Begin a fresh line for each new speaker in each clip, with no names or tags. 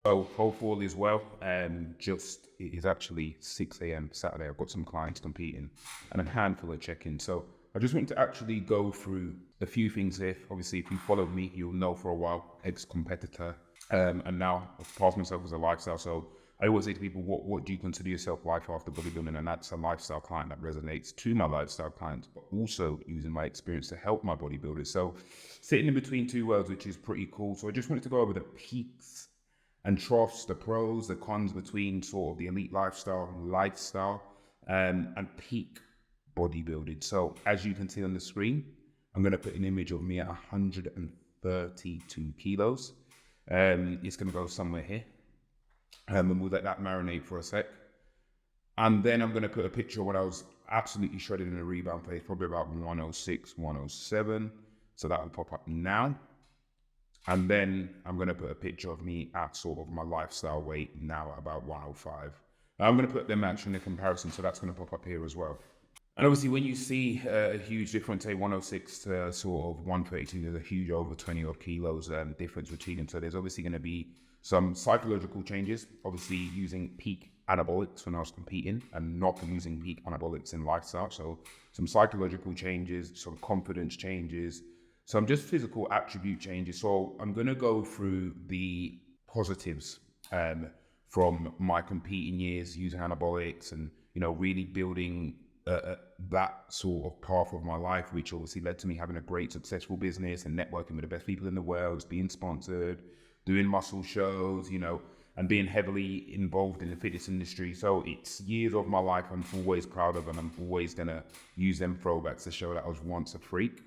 So hope all is well. It is actually 6 a.m. Saturday. I've got some clients competing and a handful of check-ins. So I just want to actually go through a few things here. Obviously, if you follow me, you'll know for a while, ex-competitor, and now I've passed myself as a lifestyle. So I always say to people, what do you consider yourself life after bodybuilding? And that's a lifestyle client that resonates to my lifestyle clients, but also using my experience to help my bodybuilders. So sitting in between two worlds, which is pretty cool. So I just wanted to go over the peaks and troughs, the pros, the cons between sort of the elite lifestyle, and peak bodybuilding. So as you can see on the screen, I'm going to put an image of me at 132 kilos. It's going to go somewhere here. And we'll let that marinate for a sec. And then I'm going to put a picture of when I was absolutely shredded in a rebound phase, probably about 106, 107. So that will pop up now. And then I'm going to put a picture of me at sort of my lifestyle weight now at about 105. I'm going to put them actually in a comparison, so that's going to pop up here as well. And obviously when you see a huge difference, say 106 to sort of 132, there's a huge over 20 odd kilos difference between them. So there's obviously going to be some psychological changes, obviously using peak anabolics when I was competing and not using peak anabolics in lifestyle. So some psychological changes, some confidence changes, some just physical attribute changes. So I'm going to go through the positives from my competing years using anabolics and, really building that sort of path of my life, which obviously led to me having a great, successful business and networking with the best people in the world, being sponsored, doing muscle shows, and being heavily involved in the fitness industry. So it's years of my life I'm always proud of, and I'm always going to use them throwbacks to show that I was once a freak.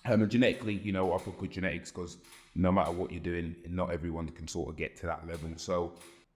And genetically, I've got good genetics because no matter what you're doing, not everyone can sort of get to that level. So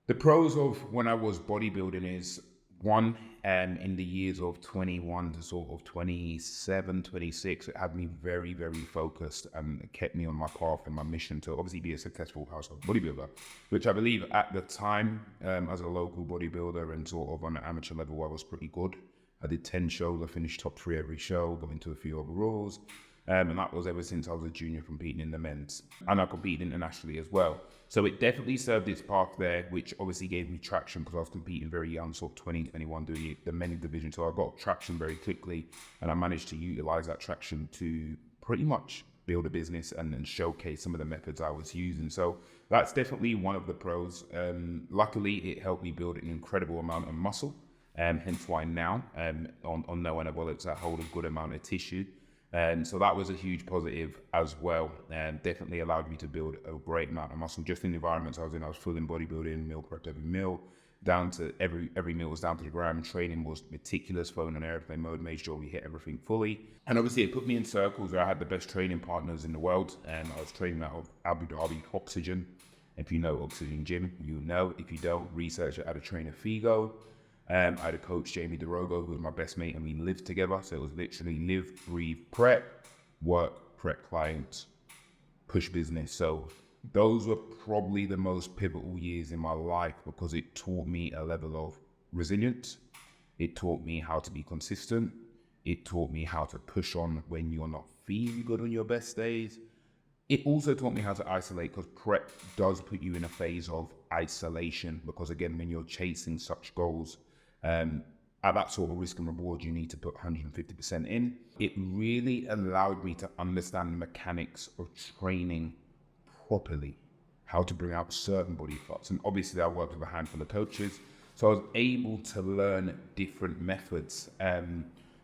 the pros of when I was bodybuilding is one, in the years of 21 to sort of 27, 26, it had me very, very focused and kept me on my path and my mission to obviously be a successful household bodybuilder, which I believe at the time, as a local bodybuilder and sort of on an amateur level, I was pretty good. I did 10 shows, I finished top 3 every show, got into a few overalls. And that was ever since I was a junior competing in the men's. And I competed internationally as well. So it definitely served its path there, which obviously gave me traction because I was competing very young, sort of 20, 21, doing the men's division. So I got traction very quickly and I managed to utilize that traction to pretty much build a business and showcase some of the methods I was using. So that's definitely one of the pros. Luckily, it helped me build an incredible amount of muscle. Hence why now on no anabolics, I hold a good amount of tissue. So that was a huge positive as well, and definitely allowed me to build a great amount of muscle. Just in the environments I was in, I was full in bodybuilding, meal prepped every meal, down to every meal was down to the gram. Training was meticulous, phone on airplane mode, made sure we hit everything fully. And obviously it put me in circles where I had the best training partners in the world, and I was training out of Abu Dhabi Oxygen. If you know Oxygen Gym, you know. If you don't, research it. I had a trainer Figo. I had a coach, Jamie DeRogo, who was my best mate, and we lived together. So it was literally live, breathe, prep, work, prep clients, push business. So those were probably the most pivotal years in my life because it taught me a level of resilience. It taught me how to be consistent. It taught me how to push on when you're not feeling good on your best days. It also taught me how to isolate because prep does put you in a phase of isolation because, again, when you're chasing such goals, at that sort of risk and reward, you need to put 150% in. It really allowed me to understand the mechanics of training properly, how to bring out certain body parts. And obviously I worked with a handful of coaches, so I was able to learn different methods.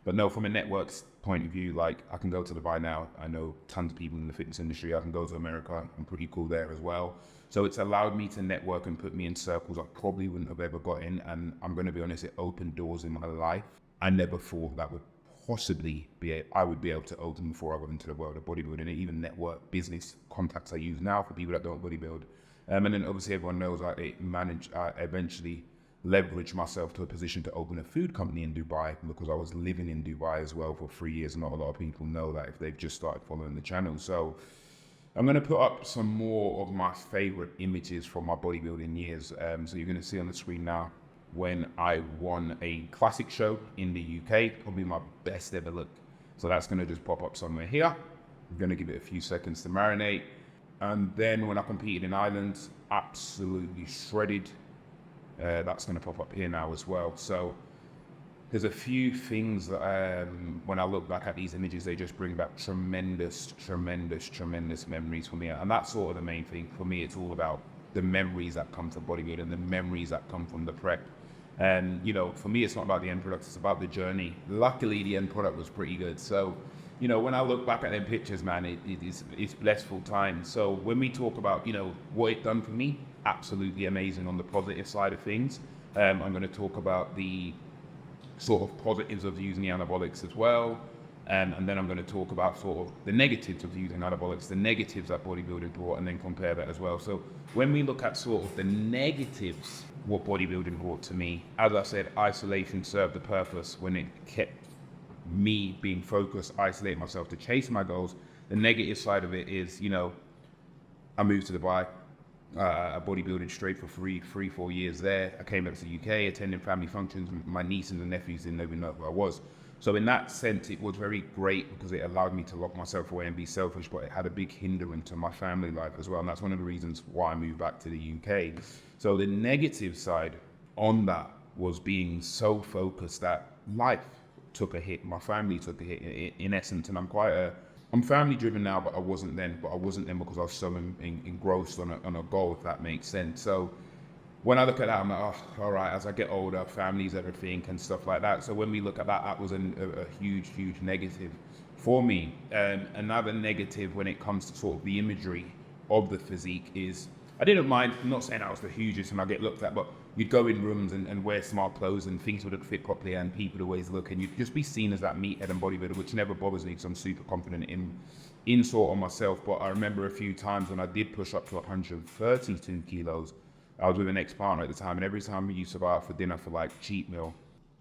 But no, from a network's point of view, like I can go to Dubai now. I know tons of people in the fitness industry. I can go to America. I'm pretty cool there as well. So it's allowed me to network and put me in circles I probably wouldn't have ever got in. And I'm going to be honest, it opened doors in my life I never thought that would possibly I would be able to open before I got into the world of bodybuilding, and even network business contacts I use now for people that don't bodybuild. And then obviously everyone knows I eventually leveraged myself to a position to open a food company in Dubai because I was living in Dubai as well for 3 years. Not a lot of people know that if they've just started following the channel. So I'm going to put up some more of my favorite images from my bodybuilding years. So you're going to see on the screen now when I won a classic show in the UK, probably my best ever look. So that's going to just pop up somewhere here. I'm going to give it a few seconds to marinate. And then when I competed in Ireland, absolutely shredded. That's going to pop up here now as well. So there's a few things that when I look back at these images, they just bring back tremendous memories for me. And that's sort of the main thing. For me, it's all about the memories that come to bodybuilding, the memories that come from the prep. And, you know, for me, it's not about the end product, it's about the journey. Luckily, the end product was pretty good. So, you know, when I look back at them pictures, man, it's blissful time. So when we talk about, you know, what it done for me, absolutely amazing on the positive side of things. I'm going to talk about the sort of positives of using the anabolics as well. And then I'm going to talk about sort of the negatives of using anabolics, the negatives that bodybuilding brought, and then compare that as well. So when we look at sort of the negatives, what bodybuilding brought to me, as I said, isolation served the purpose when it kept me being focused, isolate myself to chase my goals. The negative side of it is, you know, I moved to Dubai. I bodybuilded straight for 4 years there. I came back to the UK, attending family functions. My nieces and nephews didn't even know who I was. So in that sense, it was very great because it allowed me to lock myself away and be selfish, but it had a big hindrance to my family life as well. And that's one of the reasons why I moved back to the UK. So the negative side on that was being so focused that life took a hit. My family took a hit in essence. And I'm family driven now, but I wasn't then. But I wasn't then because I was so engrossed on a goal, if that makes sense. So when I look at that, I'm like, oh, all right, as I get older, family's everything and stuff like that. So when we look at that, that was a huge negative for me. Another negative when it comes to sort of the imagery of the physique is, I didn't mind, I'm not saying I was the hugest and I get looked at, but you'd go in rooms and wear smart clothes and things wouldn't fit properly and people would always look and you'd just be seen as that meathead and bodybuilder, which never bothers me because I'm super confident in sort of myself. But I remember a few times when I did push up to 132 kilos, I was with an ex-partner at the time, and every time we used to go out for dinner for like cheat meal,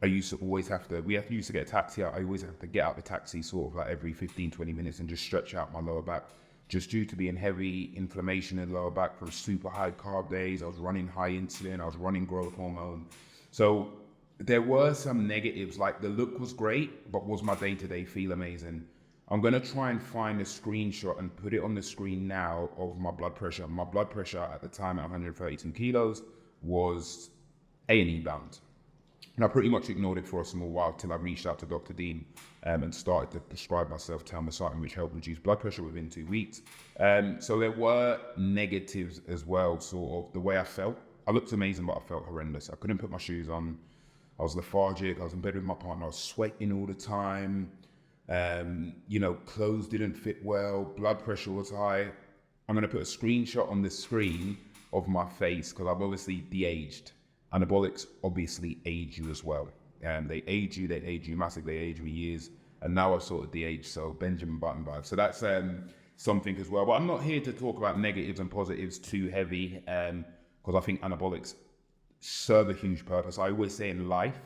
I used to always used to get a taxi out. I always have to get out the taxi sort of like every 15-20 minutes and just stretch out my lower back. Just due to being heavy inflammation in the lower back from super high carb days, I was running high insulin, I was running growth hormone. So there were some negatives, like the look was great, but was my day-to-day feel amazing? I'm gonna try and find a screenshot and put it on the screen now of my blood pressure. My blood pressure at the time at 132 kilos was A&E bound. And I pretty much ignored it for a small while till I reached out to Dr. Dean and started to prescribe myself telmisartan, which helped reduce blood pressure within 2 weeks. So there were negatives as well, sort of the way I felt. I looked amazing, but I felt horrendous. I couldn't put my shoes on. I was lethargic. I was in bed with my partner. I was sweating all the time. You know, clothes didn't fit well. Blood pressure was high. I'm going to put a screenshot on the screen of my face because I've obviously de-aged. Anabolics obviously age you as well. They age you massively, they age me years. And now I've sort of de-aged, so Benjamin Button vibe. So that's something as well. But I'm not here to talk about negatives and positives too heavy because I think anabolics serve a huge purpose. I always say in life,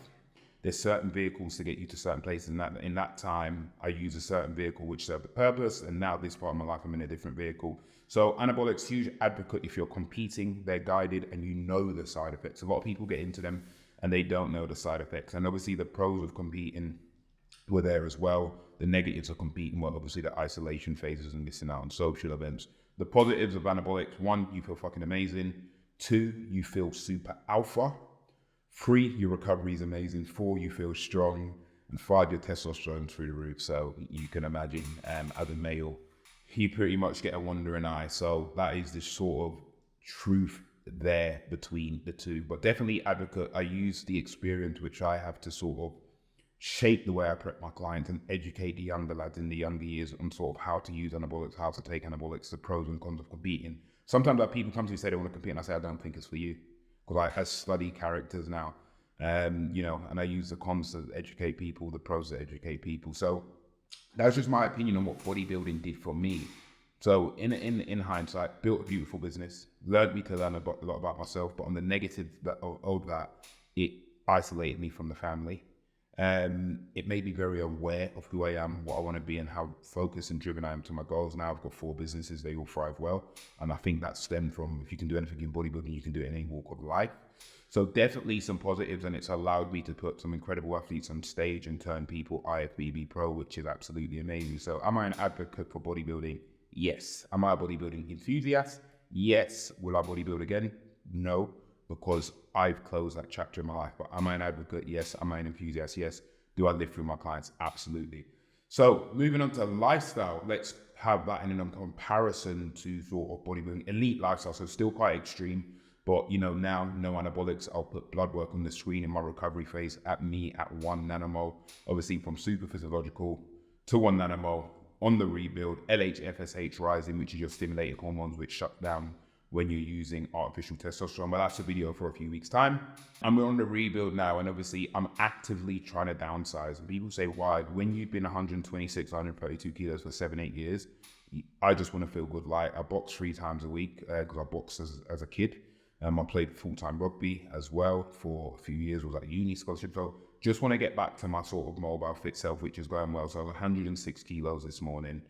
there's certain vehicles to get you to certain places. And in that time, I use a certain vehicle which served the purpose. And now this part of my life, I'm in a different vehicle. So anabolics, huge advocate if you're competing, they're guided and you know the side effects. A lot of people get into them and they don't know the side effects. And obviously the pros of competing were there as well. The negatives of competing were obviously the isolation phases and missing out on social events. The positives of anabolics: 1, you feel fucking amazing. 2, you feel super alpha. 3, your recovery is amazing. 4, you feel strong. And 5, your testosterone's through the roof. So you can imagine, as a male, you pretty much get a wandering eye. So that is the sort of truth there between the two. But definitely advocate. I use the experience which I have to sort of shape the way I prep my clients and educate the younger lads in the younger years on sort of how to use anabolics, how to take anabolics, the pros and cons of competing. Sometimes like people come to me and say they want to compete and I say, I don't think it's for you. Because I study characters now, you know, and I use the cons to educate people, the pros to educate people. So that's just my opinion on what bodybuilding did for me. So in hindsight, built a beautiful business, learned me to learn a lot about myself, but on the negative of that, it isolated me from the family. It made me very aware of who I am, what I want to be, and how focused and driven I am to my goals. Now I've got 4 businesses, they all thrive well. And I think that stemmed from, if you can do anything in bodybuilding, you can do it in any walk of life. So definitely some positives, and it's allowed me to put some incredible athletes on stage and turn people IFBB pro, which is absolutely amazing. So am I an advocate for bodybuilding? Yes. Am I a bodybuilding enthusiast? Yes. Will I bodybuild again? No, because I've closed that chapter in my life. But am I an advocate? Yes. Am I an enthusiast? Yes. Do I live through my clients? Absolutely. So moving on to lifestyle, let's have that in a comparison to sort of bodybuilding elite lifestyle. So still quite extreme, but now no anabolics. I'll put blood work on the screen in my recovery phase at me at 1 nanomole. Obviously from super physiological to 1 nanomole on the rebuild, LH, FSH rising, which is your stimulated hormones, which shut down when you're using artificial testosterone. But that's a video for a few weeks' time. And we're on the rebuild now. And obviously, I'm actively trying to downsize. And people say, why? When you've been 126, 132 kilos for 7-8 years, I just want to feel good. Like I box 3 times a week because I boxed as a kid. I played full-time rugby as well for a few years. Was at a uni scholarship. So just want to get back to my sort of mobile fit self, which is going well. So I was 106 kilos this morning.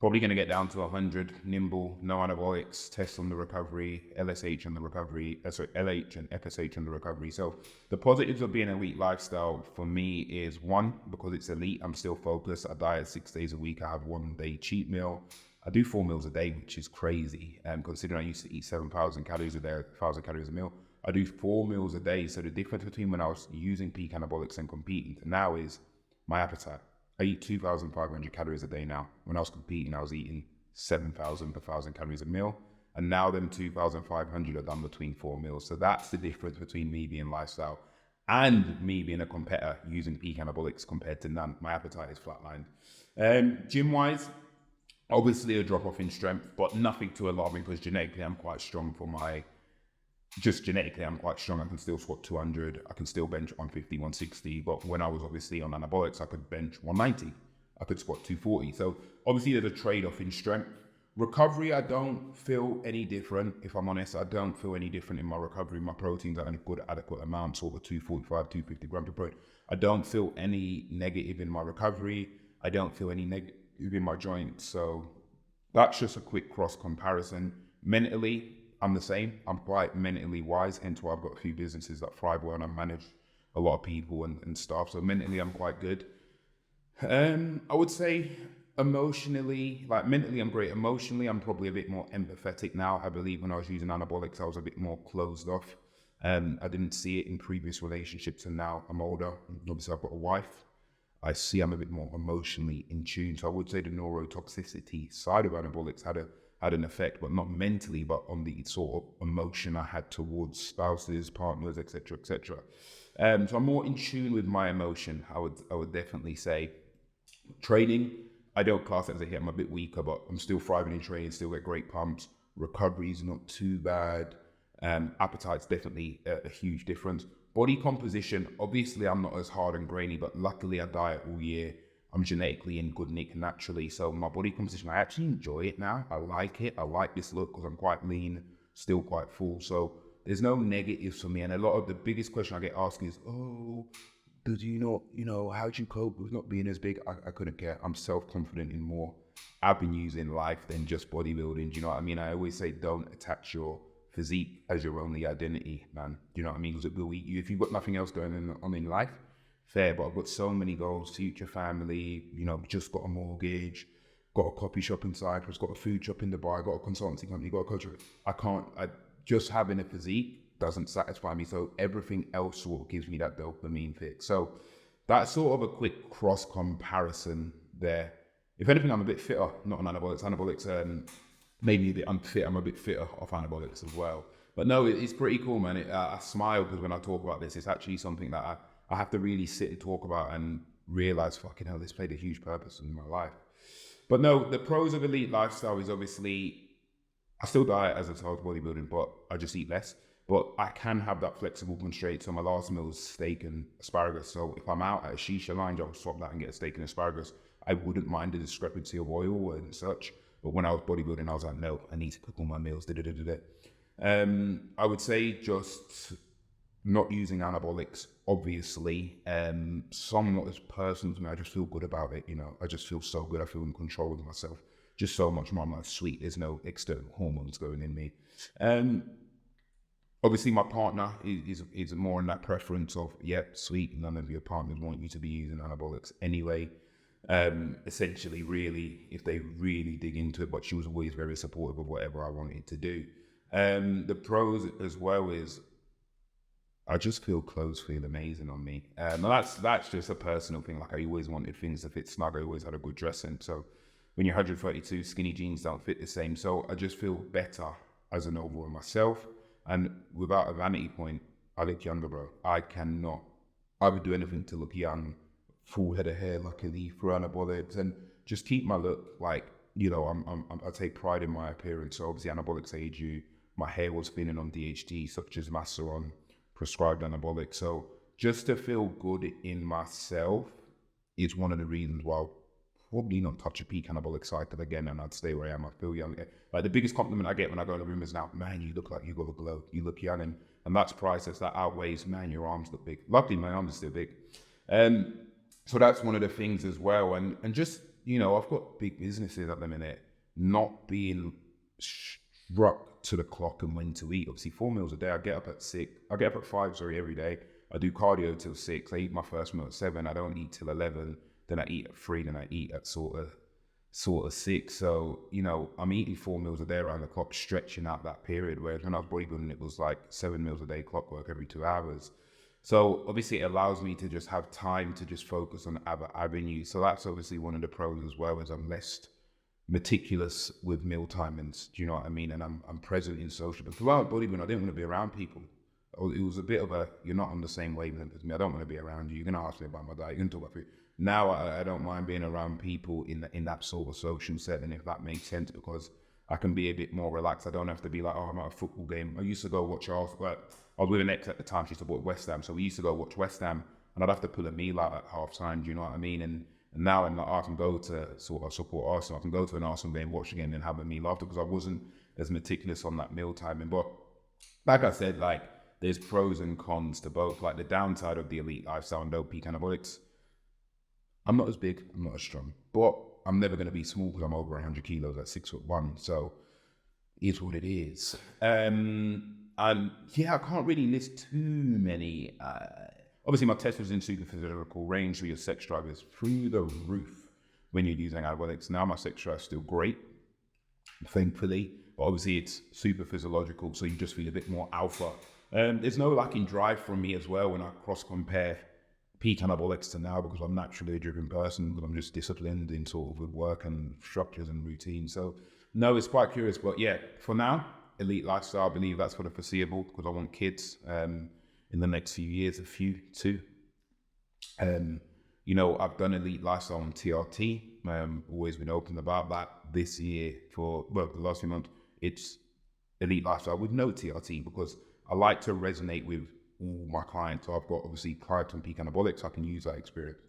Probably going to get down to 100, nimble, no anabolics, test on the recovery, LSH on the recovery, LH and FSH on the recovery. So the positives of being an elite lifestyle for me is 1, because it's elite, I'm still focused. I diet 6 days a week. I have 1 day cheat meal. I do 4 meals a day, which is crazy. Considering I used to eat 7,000 calories a day, 1,000 calories a meal, I do 4 meals a day. So the difference between when I was using peak anabolics and competing to now is my appetite. I eat 2,500 calories a day now. When I was competing, I was eating 7,000 per 1,000 calories a meal. And now them 2,500 are done between 4 meals. So that's the difference between me being lifestyle and me being a competitor using peak anabolics compared to none. My appetite is flatlined. Gym-wise, obviously a drop off in strength, but nothing too alarming because genetically I'm quite strong I'm quite strong. I can still squat 200. I can still bench 150, 160. But when I was obviously on anabolics, I could bench 190. I could squat 240. So obviously there's a trade-off in strength. Recovery, I don't feel any different. If I'm honest, I don't feel any different in my recovery. My proteins are in a good, adequate amount, sort of 245, 250 grams of protein. I don't feel any negative in my recovery. I don't feel any negative in my joints. So that's just a quick cross comparison. Mentally, I'm the same. I'm quite mentally wise, hence why I've got a few businesses that thrive well and I manage a lot of people and stuff. So mentally, I'm quite good. I would say emotionally, like mentally, I'm great. Emotionally, I'm probably a bit more empathetic now. I believe when I was using anabolics, I was a bit more closed off. I didn't see it in previous relationships, and now I'm older. Obviously, I've got a wife. I see I'm a bit more emotionally in tune. So I would say the neurotoxicity side of anabolics had an effect, but not mentally, but on the sort of emotion I had towards spouses, partners, etc., etc. So I'm more in tune with my emotion. I would definitely say. Training, I don't class it as a hit. I'm a bit weaker, but I'm still thriving in training. Still get great pumps. Recovery is not too bad. Appetite's definitely a huge difference. Body composition, obviously, I'm not as hard and grainy, but luckily I diet all year. I'm genetically in good nick naturally. So my body composition, I actually enjoy it now. I like it. I like this look because I'm quite lean, still quite full. So there's no negatives for me. And a lot of the biggest question I get asked is, oh, did you not, how do you cope with not being as big? I couldn't care. I'm self-confident in more avenues in life than just bodybuilding. Do you know what I mean? I always say, don't attach your physique as your only identity, man. Do you know what I mean? Because it will eat you. If you've got nothing else going on in life, fair, but I've got so many goals, future family, just got a mortgage, got a coffee shop in Cyprus, got a food shop in Dubai, got a consultancy company, got a coach. Just having a physique doesn't satisfy me. So everything else sort of gives me that dopamine fix. So that's sort of a quick cross comparison there. If anything, I'm a bit fitter, not on anabolics. Anabolics made me a bit unfit. I'm a bit fitter off anabolics as well. But no, it's pretty cool, man. I smile because when I talk about this, it's actually something that I have to really sit and talk about and realize, fucking hell, this played a huge purpose in my life. But no, the pros of elite lifestyle is obviously, I still diet as a child bodybuilding, but I just eat less. But I can have that flexible constraint. So my last meal is steak and asparagus. So if I'm out at a shisha lounge, I'll swap that and get a steak and asparagus. I wouldn't mind the discrepancy of oil and such. But when I was bodybuilding, I was like, no, I need to cook all my meals. I would say just not using anabolics, obviously. Somewhat as personal to me, I just feel good about it. I just feel so good. I feel in control of myself. Just so much more. I'm like, sweet, there's no external hormones going in me. Obviously, my partner is more in that preference of, sweet, none of your partners want you to be using anabolics anyway. essentially, really, if they really dig into it. But she was always very supportive of whatever I wanted to do. The pros as well is I just feel clothes feel amazing on me. That's just a personal thing. Like I always wanted things to fit snug. I always had a good dress in. So when you're 132, skinny jeans don't fit the same. So I just feel better as an overall myself. And without a vanity point, I look younger, bro. I would do anything to look young, full head of hair, luckily, for anabolics, and just keep my look. Like, I take pride in my appearance. So obviously anabolics age you. My hair was thinning on DHT, such as Masteron, prescribed anabolic. So just to feel good in myself is one of the reasons why I'll probably not touch a peak anabolic cycle again, and I'd stay where I am. I feel young. Like the biggest compliment I get when I go in the room is now, man, you look like you got a glow. You look young, and that's priceless. That outweighs, man, your arms look big. Luckily, my arms are still big. So that's one of the things as well. And just, I've got big businesses at the minute, not being struck to the clock and when to eat. Obviously 4 meals a day. I get up at 5 every day. I do cardio till 6. I eat my first meal at 7. I don't eat till 11. Then I eat at 3. Then I eat at sort of 6. So I'm eating 4 meals a day around the clock, stretching out that period. Whereas when I was bodybuilding, it was like 7 meals a day, clockwork every 2 hours. So obviously it allows me to just have time to just focus on other avenues. So that's obviously one of the pros as well, is I'm less meticulous with meal timings. Do you know what I mean? And I'm present in social. But throughout bodybuilding, I didn't want to be around people. It was a bit of you're not on the same wavelength as me. I don't want to be around you. You're going to ask me about my diet. You're going to talk about food. Now I don't mind being around people in that sort of social setting, if that makes sense, because I can be a bit more relaxed. I don't have to be like, I'm at a football game. I used to go watch Arsenal. I was with an ex at the time. She supported West Ham. So we used to go watch West Ham, and I'd have to pull a meal out at half time. Do you know what I mean? And now I can go to sort of support Arsenal. I can go to an Arsenal game, watch again, and have a meal after, because I wasn't as meticulous on that meal timing. But like I said, like there's pros and cons to both. Like the downside of the elite lifestyle and no peak anabolics, I'm not as big, I'm not as strong, but I'm never going to be small because I'm over 100 kilos at 6'1". So it's what it is. And yeah, I can't really list too many. Obviously, my test was in super physiological range, so your sex drive is through the roof when you're using anabolics. Now my sex drive is still great, thankfully, but obviously it's super physiological, so you just feel a bit more alpha. There's no lacking drive from me as well when I cross-compare peak anabolics to now, because I'm naturally a driven person, but I'm just disciplined in sort of with work and structures and routines. So no, it's quite curious, but yeah, for now, elite lifestyle, I believe that's for the foreseeable, because I want kids in the next few years, two. I've done elite lifestyle on TRT. Always been open about that. This year, the last few months, it's elite lifestyle with no TRT, because I like to resonate with all my clients. So I've got obviously clients on peak anabolics. I can use that experience.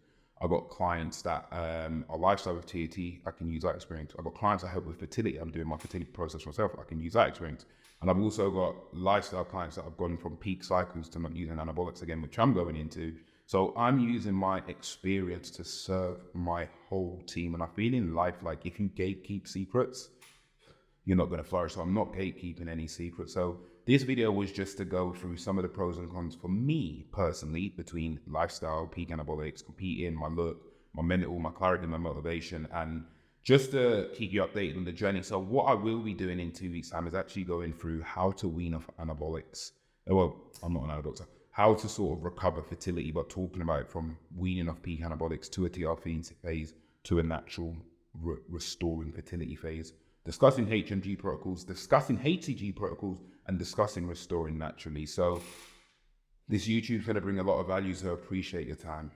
I've got clients that are lifestyle with TRT. I can use that experience. I've got clients I help with fertility. I'm doing my fertility process myself. I can use that experience. And I've also got lifestyle clients that have gone from peak cycles to not using anabolics again, which I'm going into. So I'm using my experience to serve my whole team. And I feel in life, like if you gatekeep secrets, you're not going to flourish. So I'm not gatekeeping any secrets. So this video was just to go through some of the pros and cons for me personally between lifestyle, peak anabolics, competing, my look, my mental, my clarity, my motivation, and just to keep you updated on the journey. So what I will be doing in 2 weeks' time is actually going through how to wean off anabolics. Well, I'm not an anabolic doctor. How to sort of recover fertility, but talking about it from weaning off peak anabolics to a TRT phase to a natural restoring fertility phase. Discussing HMG protocols, discussing HCG protocols, and discussing restoring naturally. So this YouTube's going to bring a lot of value, so appreciate your time.